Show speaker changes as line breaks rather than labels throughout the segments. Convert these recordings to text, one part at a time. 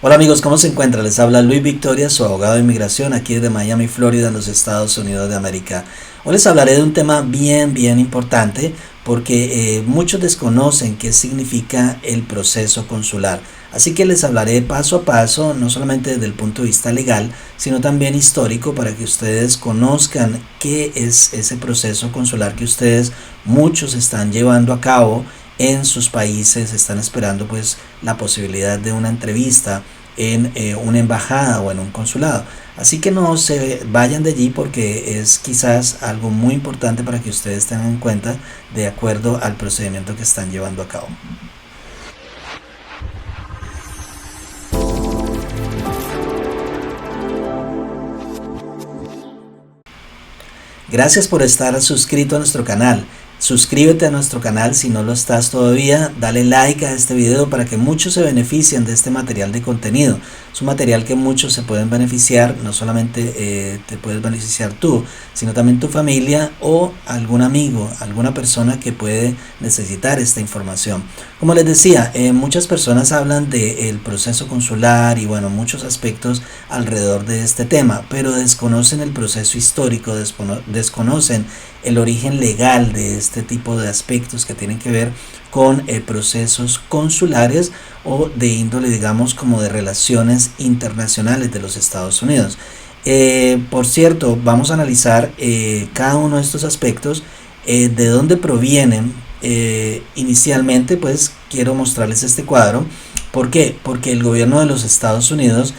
Hola amigos, ¿cómo se encuentran? Les habla Luis Victoria, su abogado de inmigración aquí desde Miami, Florida, en los Estados Unidos de América. Hoy les hablaré de un tema bien importante porque muchos desconocen qué significa el proceso consular. Así que les hablaré paso a paso, no solamente desde el punto de vista legal, sino también histórico para que ustedes conozcan qué es ese proceso consular que muchos están llevando a cabo en sus países, están esperando pues la posibilidad de una entrevista en una embajada o en un consulado. Así que no se vayan de allí porque es quizás algo muy importante para que ustedes tengan en cuenta de acuerdo al procedimiento que están llevando a cabo. Gracias por estar suscrito a nuestro canal. Suscríbete a nuestro canal si no lo estás todavía, dale like a este video para que muchos se beneficien de este material de contenido. Es un material que muchos se pueden beneficiar, no solamente te puedes beneficiar tú, sino también tu familia o algún amigo, alguna persona que puede necesitar esta información. Como les decía, muchas personas hablan del proceso consular y bueno, muchos aspectos alrededor de este tema, pero desconocen el proceso histórico, desconocen el origen legal de este tipo de aspectos que tienen que ver con procesos consulares o de índole, digamos, como de relaciones internacionales de los Estados Unidos. Por cierto, vamos a analizar cada uno de estos aspectos, de dónde provienen. Inicialmente, pues quiero mostrarles este cuadro. ¿Por qué? Porque el gobierno de los Estados Unidos,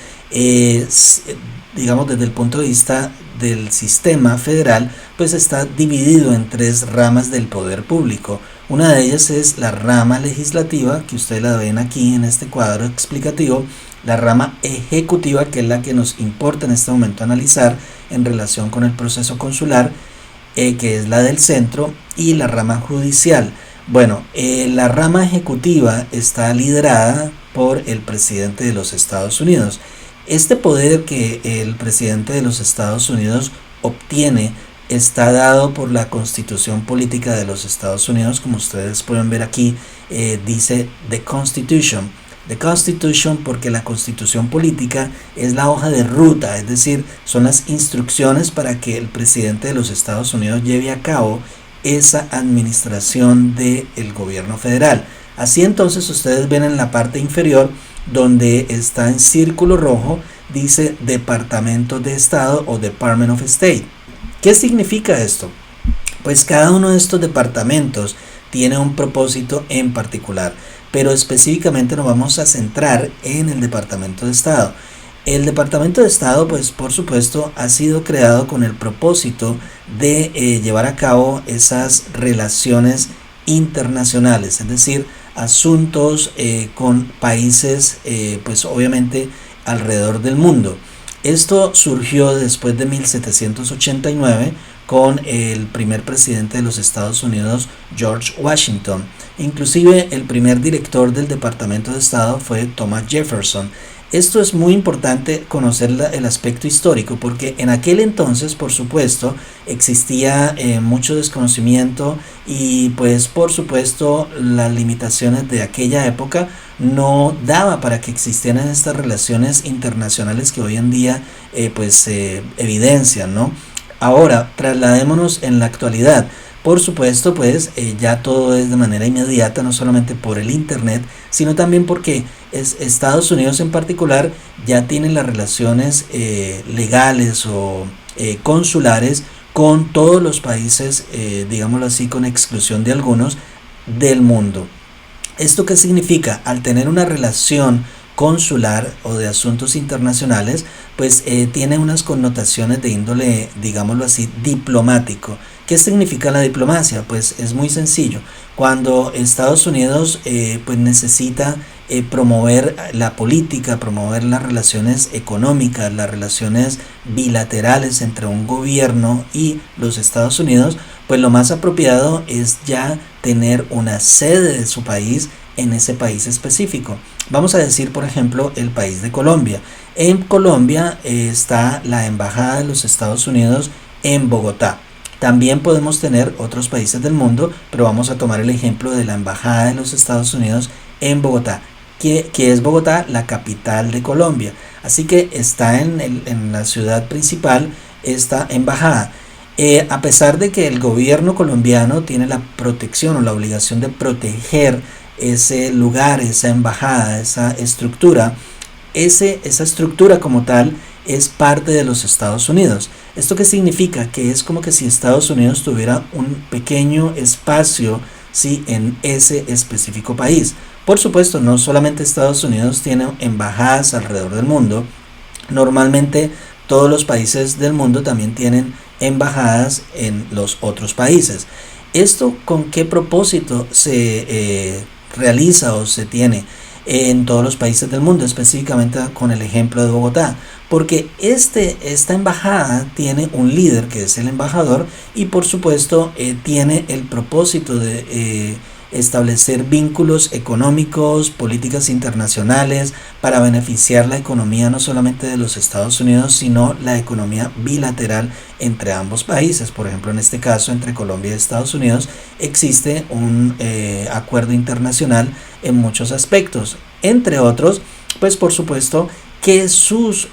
digamos, desde el punto de vista del sistema federal, pues está dividido en tres ramas del poder público. Una de ellas es la rama legislativa, que ustedes la ven aquí en este cuadro explicativo, la rama ejecutiva, que es la que nos importa en este momento analizar en relación con el proceso consular, que es la del centro, y la rama judicial. Bueno, la rama ejecutiva está liderada por el presidente de los Estados Unidos. Este poder que el presidente de los Estados Unidos obtiene está dado por la Constitución Política de los Estados Unidos. Como ustedes pueden ver aquí, dice The Constitution. The Constitution porque la Constitución Política es la hoja de ruta, es decir, son las instrucciones para que el presidente de los Estados Unidos lleve a cabo esa administración del gobierno federal. Así entonces ustedes ven en la parte inferior, donde está en círculo rojo, dice Departamento de Estado o Department of State. ¿Qué significa esto? Pues cada uno de estos departamentos tiene un propósito en particular, pero específicamente nos vamos a centrar en el Departamento de Estado. El Departamento de Estado, pues por supuesto, ha sido creado con el propósito de llevar a cabo esas relaciones internacionales, es decir, asuntos con países, pues obviamente alrededor del mundo. Esto surgió después de 1789 con el primer presidente de los Estados Unidos, George Washington. Inclusive el primer director del Departamento de Estado fue Thomas Jefferson. Esto es muy importante conocer el aspecto histórico porque en aquel entonces, por supuesto, existía mucho desconocimiento y pues por supuesto las limitaciones de aquella época no daba para que existieran estas relaciones internacionales que hoy en día evidencian, ¿no? Ahora, trasladémonos en la actualidad. Por supuesto, pues ya todo es de manera inmediata, no solamente por el internet, sino también porque Estados Unidos en particular ya tiene las relaciones legales o consulares con todos los países, digámoslo así, con exclusión de algunos, del mundo. ¿Esto qué significa? Al tener una relación consular o de asuntos internacionales, pues tiene unas connotaciones de índole, digámoslo así, diplomático. ¿Qué significa la diplomacia? Pues es muy sencillo. Cuando Estados Unidos pues necesita promover la política, promover las relaciones económicas, las relaciones bilaterales entre un gobierno y los Estados Unidos, pues lo más apropiado es ya tener una sede de su país en ese país específico. Vamos a decir, por ejemplo, el país de Colombia. En Colombia está la Embajada de los Estados Unidos en Bogotá. También podemos tener otros países del mundo, pero vamos a tomar el ejemplo de la Embajada de los Estados Unidos en Bogotá. que es Bogotá, la capital de Colombia. Así que está en la ciudad principal esta embajada. A pesar de que el gobierno colombiano tiene la protección o la obligación de proteger ese lugar, esa embajada, esa estructura, esa estructura como tal es parte de los Estados Unidos. ¿Esto qué significa? Que es como que si Estados Unidos tuviera un pequeño espacio, ¿sí?, en ese específico país. Por supuesto, no solamente Estados Unidos tiene embajadas alrededor del mundo, normalmente todos los países del mundo también tienen embajadas en los otros países. ¿Esto con qué propósito se realiza o se tiene en todos los países del mundo, específicamente con el ejemplo de Bogotá? Porque esta embajada tiene un líder que es el embajador y por supuesto tiene el propósito de establecer vínculos económicos, políticas internacionales para beneficiar la economía no solamente de los Estados Unidos, sino la economía bilateral entre ambos países. Por ejemplo, en este caso, entre Colombia y Estados Unidos, existe un acuerdo internacional en muchos aspectos, entre otros, pues por supuesto, que sus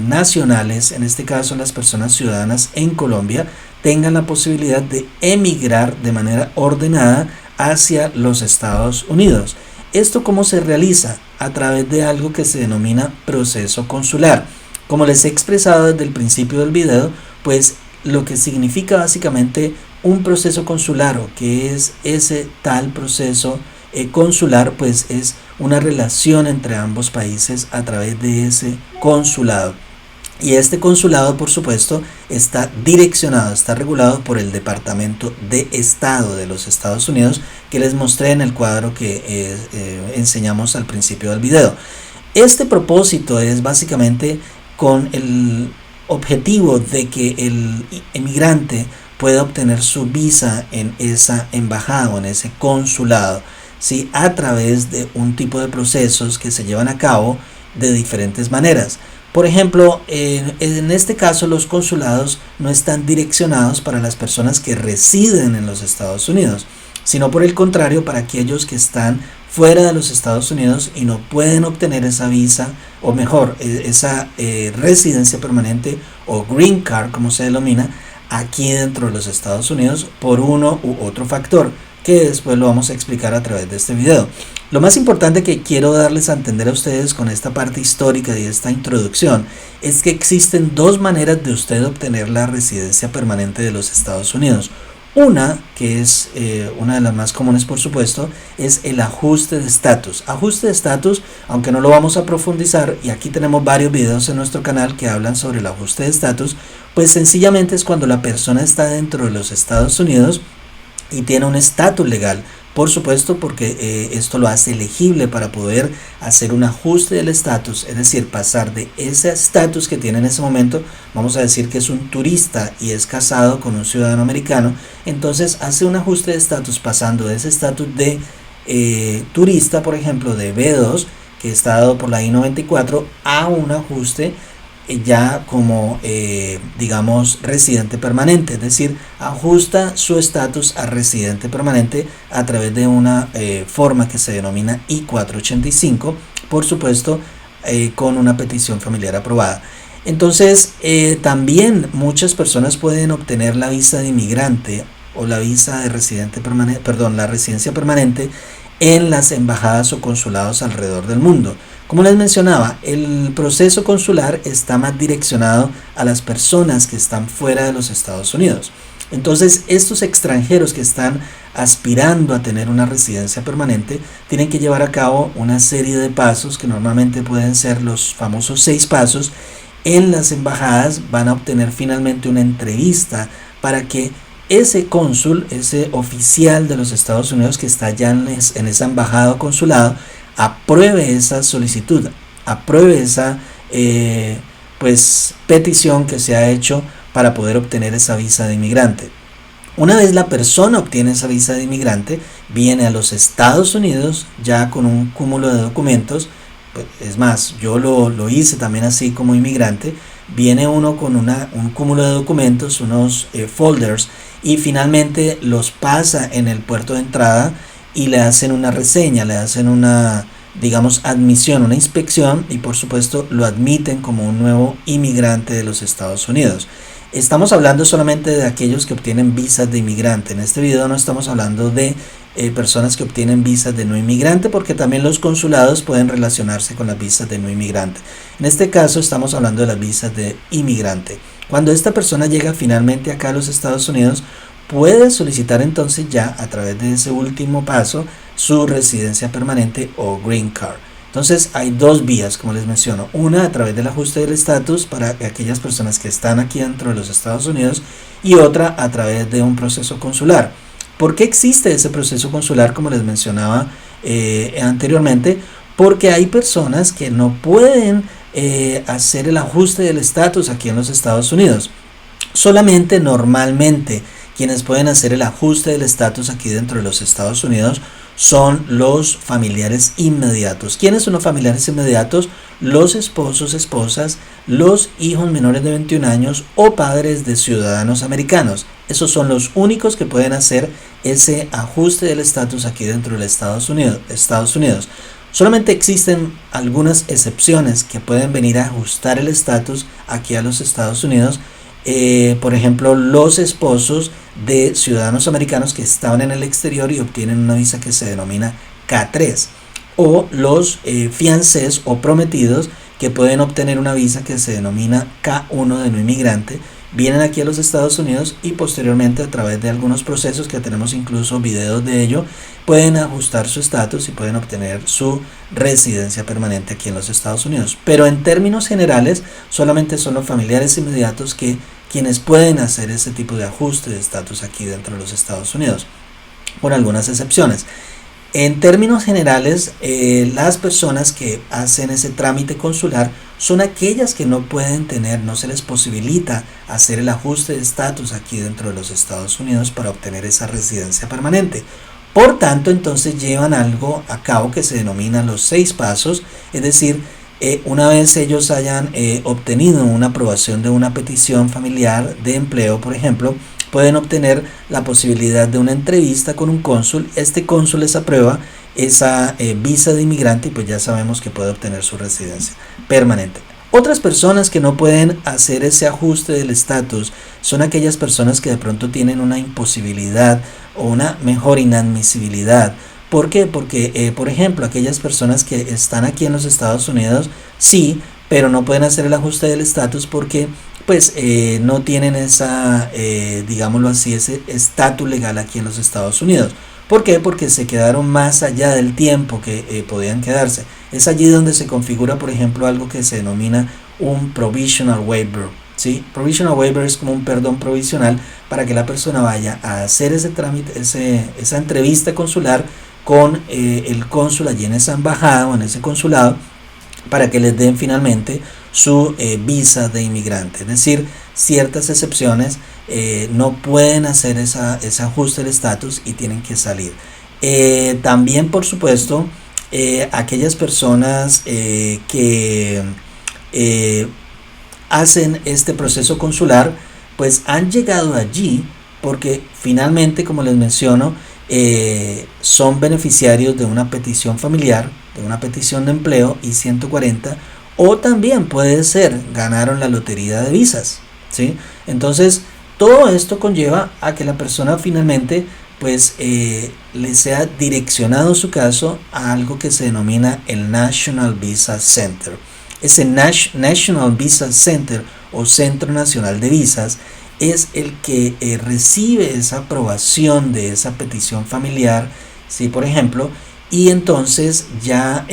nacionales, en este caso las personas ciudadanas en Colombia, tengan la posibilidad de emigrar de manera ordenada hacia los Estados Unidos. ¿Esto cómo se realiza? A través de algo que se denomina proceso consular. Como les he expresado desde el principio del video, pues lo que significa básicamente un proceso consular, o que es ese tal proceso consular, pues es una relación entre ambos países a través de ese consulado. Y este consulado, por supuesto, está direccionado, está regulado por el Departamento de Estado de los Estados Unidos, que les mostré en el cuadro que enseñamos al principio del video. Este propósito es básicamente con el objetivo de que el emigrante pueda obtener su visa en esa embajada o en ese consulado, ¿sí?, a través de un tipo de procesos que se llevan a cabo de diferentes maneras. Por ejemplo, en este caso los consulados no están direccionados para las personas que residen en los Estados Unidos, sino por el contrario para aquellos que están fuera de los Estados Unidos y no pueden obtener esa visa, o mejor, esa residencia permanente o green card, como se denomina, aquí dentro de los Estados Unidos por uno u otro factor, que después lo vamos a explicar a través de este video. Lo más importante que quiero darles a entender a ustedes con esta parte histórica y esta introducción es que existen dos maneras de usted obtener la residencia permanente de los Estados Unidos. Una, que es una de las más comunes por supuesto, es el ajuste de estatus. Ajuste de estatus, aunque no lo vamos a profundizar, y aquí tenemos varios videos en nuestro canal que hablan sobre el ajuste de estatus, pues sencillamente es cuando la persona está dentro de los Estados Unidos y tiene un estatus legal. Por supuesto, porque esto lo hace elegible para poder hacer un ajuste del estatus, es decir, pasar de ese estatus que tiene en ese momento, vamos a decir que es un turista y es casado con un ciudadano americano, entonces hace un ajuste de estatus pasando de ese estatus de turista, por ejemplo, de B2, que está dado por la I-94, a un ajuste ya como digamos residente permanente, es decir, ajusta su estatus a residente permanente a través de una forma que se denomina I-485, por supuesto con una petición familiar aprobada. Entonces también muchas personas pueden obtener la visa de inmigrante o la visa de residente permanente, perdón, la residencia permanente en las embajadas o consulados alrededor del mundo. Como les mencionaba, el proceso consular está más direccionado a las personas que están fuera de los Estados Unidos. Entonces, estos extranjeros que están aspirando a tener una residencia permanente tienen que llevar a cabo una serie de pasos que normalmente pueden ser los famosos 6 pasos. En las embajadas van a obtener finalmente una entrevista para que ese cónsul, ese oficial de los Estados Unidos que está ya en esa embajada o consulado, apruebe esa solicitud, apruebe esa pues petición que se ha hecho para poder obtener esa visa de inmigrante. Una vez la persona obtiene esa visa de inmigrante, viene a los Estados Unidos ya con un cúmulo de documentos. Pues, es más, yo lo hice también así como inmigrante. Viene uno con un cúmulo de documentos, unos folders, y finalmente los pasa en el puerto de entrada y le hacen una reseña, le hacen una digamos, admisión, una inspección, y por supuesto lo admiten como un nuevo inmigrante de los Estados Unidos. Estamos hablando solamente de aquellos que obtienen visas de inmigrante. En este video no estamos hablando de personas que obtienen visas de no inmigrante, porque también los consulados pueden relacionarse con las visas de no inmigrante. En este caso estamos hablando de las visas de inmigrante. Cuando esta persona llega finalmente acá a los Estados Unidos, puede solicitar entonces ya a través de ese último paso su residencia permanente o green card. Entonces hay dos vías, como les menciono, una a través del ajuste del estatus para aquellas personas que están aquí dentro de los Estados Unidos, y otra a través de un proceso consular. ¿Por qué existe ese proceso consular, como les mencionaba anteriormente? Porque hay personas que no pueden hacer el ajuste del estatus aquí en los Estados Unidos. Solamente normalmente quienes pueden hacer el ajuste del estatus aquí dentro de los Estados Unidos son los familiares inmediatos. ¿Quiénes son los familiares inmediatos? Los esposos, esposas, los hijos menores de 21 años o padres de ciudadanos americanos. Esos son los únicos que pueden hacer ese ajuste del estatus aquí dentro de los Estados Unidos. Solamente existen algunas excepciones que pueden venir a ajustar el estatus aquí a los Estados Unidos. Por ejemplo, los esposos de ciudadanos americanos que estaban en el exterior y obtienen una visa que se denomina K3, o los fiancés o prometidos que pueden obtener una visa que se denomina K1 de no inmigrante, vienen aquí a los Estados Unidos y posteriormente, a través de algunos procesos que tenemos incluso videos de ello, pueden ajustar su estatus y pueden obtener su residencia permanente aquí en los Estados Unidos. Pero en términos generales, solamente son los familiares inmediatos quienes pueden hacer ese tipo de ajuste de estatus aquí dentro de los Estados Unidos, con algunas excepciones. En términos generales, las personas que hacen ese trámite consular son aquellas que no pueden tener, no se les posibilita hacer el ajuste de estatus aquí dentro de los Estados Unidos para obtener esa residencia permanente. Por tanto, entonces llevan algo a cabo que se denomina los 6 pasos, es decir, una vez ellos hayan obtenido una aprobación de una petición familiar de empleo, por ejemplo, pueden obtener la posibilidad de una entrevista con un cónsul. Este cónsul les aprueba esa visa de inmigrante y pues ya sabemos que puede obtener su residencia permanente. Otras personas que no pueden hacer ese ajuste del estatus son aquellas personas que de pronto tienen una imposibilidad o una mejor inadmisibilidad. ¿Por qué? Porque, por ejemplo, aquellas personas que están aquí en los Estados Unidos, sí, pero no pueden hacer el ajuste del estatus porque pues no tienen esa, digámoslo así, ese estatus legal aquí en los Estados Unidos. ¿Por qué? Porque se quedaron más allá del tiempo que podían quedarse. Es allí donde se configura, por ejemplo, algo que se denomina un provisional waiver. ¿Sí? Provisional waiver es como un perdón provisional para que la persona vaya a hacer ese trámite, esa entrevista consular con el cónsul allí en esa embajada o en ese consulado, para que les den finalmente su visa de inmigrante. Es decir, ciertas excepciones no pueden hacer ese ajuste del estatus y tienen que salir. También, por supuesto, aquellas personas que hacen este proceso consular, pues han llegado allí porque finalmente, como les menciono, son beneficiarios de una petición familiar, de una petición de empleo I-140, o también puede ser ganaron la lotería de visas, ¿sí? Entonces todo esto conlleva a que la persona finalmente pues le sea direccionado su caso a algo que se denomina el National Visa Center. Ese National Visa Center o Centro Nacional de Visas es el que recibe esa aprobación de esa petición familiar, ¿sí? Por ejemplo, y entonces ya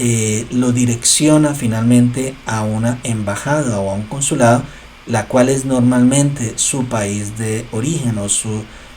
lo direcciona finalmente a una embajada o a un consulado, la cual es normalmente su país de origen o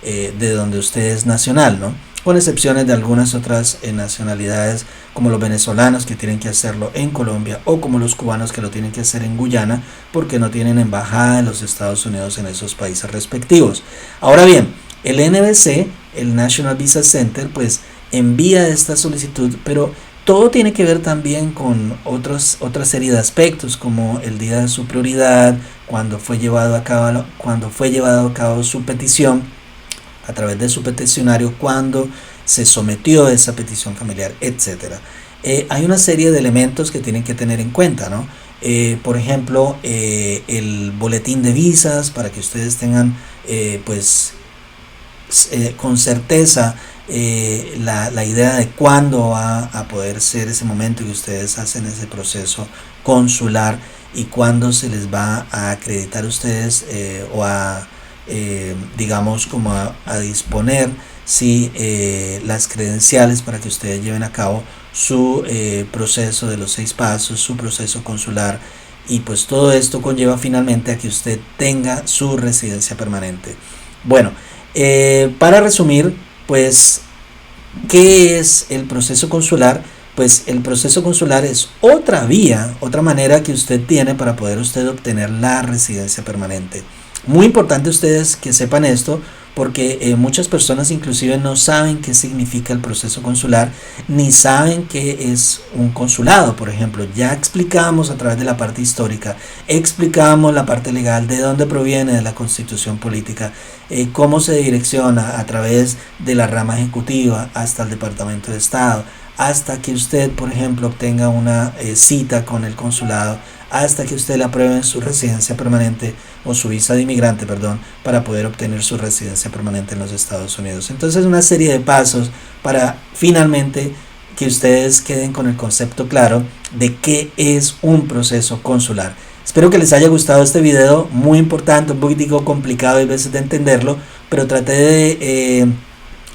de donde usted es nacional, ¿no? Con excepciones de algunas otras nacionalidades, como los venezolanos que tienen que hacerlo en Colombia, o como los cubanos que lo tienen que hacer en Guyana porque no tienen embajada en los Estados Unidos en esos países respectivos. Ahora bien, el NVC, el National Visa Center, pues envía esta solicitud, pero todo tiene que ver también con otra serie de aspectos, como el día de su prioridad, cuando fue llevado a cabo su petición, a través de su peticionario, cuando se sometió a esa petición familiar, etcétera. hay una serie de elementos que tienen que tener en cuenta, ¿no? Por ejemplo, el boletín de visas para que ustedes tengan pues con certeza la idea de cuándo va a poder ser ese momento que ustedes hacen ese proceso consular y cuándo se les va a acreditar a ustedes o a digamos como a disponer si las credenciales para que ustedes lleven a cabo su proceso de los 6 pasos, su proceso consular, y pues todo esto conlleva finalmente a que usted tenga su residencia permanente. Bueno, para resumir, pues, ¿qué es el proceso consular? Pues el proceso consular es otra vía, otra manera que usted tiene para poder usted obtener la residencia permanente. Muy importante ustedes que sepan esto, porque muchas personas inclusive no saben qué significa el proceso consular, ni saben qué es un consulado. Por ejemplo, ya explicamos a través de la parte histórica, explicamos la parte legal, de dónde proviene de la constitución política, cómo se direcciona a través de la rama ejecutiva hasta el Departamento de Estado, hasta que usted, por ejemplo, obtenga una cita con el consulado, hasta que usted le aprueben su residencia permanente o su visa de inmigrante, perdón, para poder obtener su residencia permanente en los Estados Unidos. Entonces, una serie de pasos para finalmente que ustedes queden con el concepto claro de qué es un proceso consular. Espero que les haya gustado este video, muy importante, un poquitico complicado a veces de entenderlo, pero traté de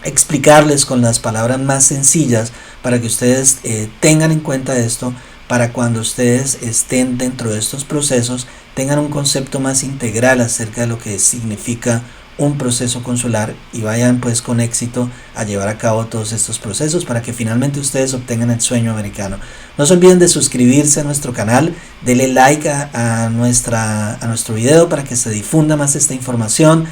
explicarles con las palabras más sencillas para que ustedes tengan en cuenta esto, para cuando ustedes estén dentro de estos procesos tengan un concepto más integral acerca de lo que significa un proceso consular y vayan pues con éxito a llevar a cabo todos estos procesos para que finalmente ustedes obtengan el sueño americano. No se olviden de suscribirse a nuestro canal, denle like a nuestro video para que se difunda más esta información.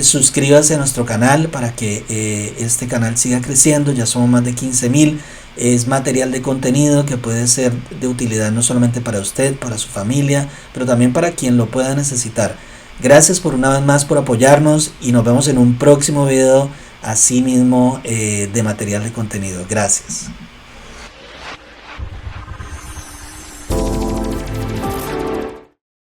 Suscríbase a nuestro canal para que este canal siga creciendo, ya somos más de 15,000. Es material de contenido que puede ser de utilidad no solamente para usted, para su familia, pero también para quien lo pueda necesitar. Gracias por una vez más por apoyarnos y nos vemos en un próximo video así mismo de material de contenido. Gracias.